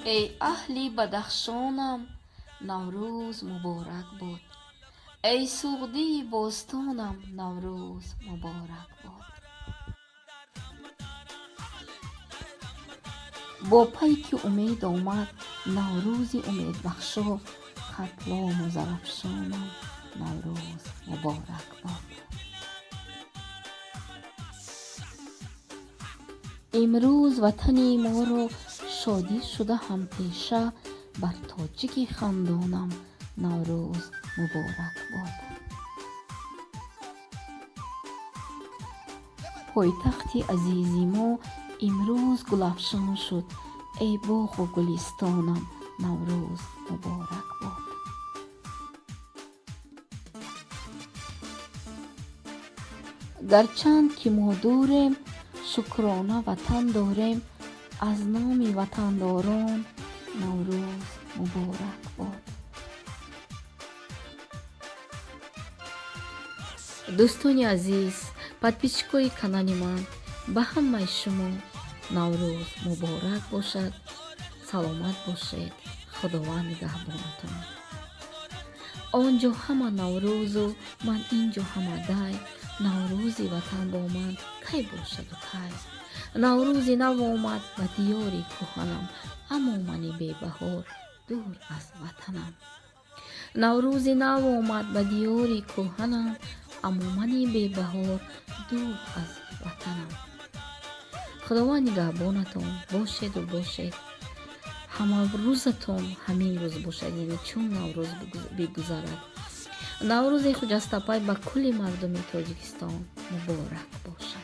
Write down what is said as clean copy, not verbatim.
ای اهلی بدخشانم نوروز مبارک باد. ای سغدی بوستانم نوروز مبارک باد. با پیک امید آمد نوروزی امیدبخشا، خطلام و زرافشانم نوروز مبارک باد. امروز وطن ما را شادی شده هم پیشه، بر تاجیک خندانم نوروز مبارک باد. پایتخت عزیزی ما امروز گلافشان شد، ای باغ و گلستانم نوروز مبارک باد. گرچند که ما دوریم شکرانه وطن داریم، از نام وطنداران نوروز مبارک باد. دوستانی عزیز، подписчикои канали ман, ба ҳамаи шумо наврӯз муборак бошад. саломат бошед. худованд нигаҳбонатон. онҷо ҳама наврӯзу ман инҷо ҳама дай. наврӯзи ватан бо ман кай бошаду кай. наврӯзи нав омад ба диёри кӯҳанам, аммо мани бебаҳор дур аз ватанам. наврӯзи нав омад ба диёри кӯҳанам, аммо мани бебаҳор дур аз ватанам. худованд нигаҳбонатон бошеду бошед. ҳама рӯзатон ҳамин рӯз бошад, яъне чун наврӯз бигузарад. наврӯзи хуҷастапай ба кулли мардуми тоҷикистон муборак бошад.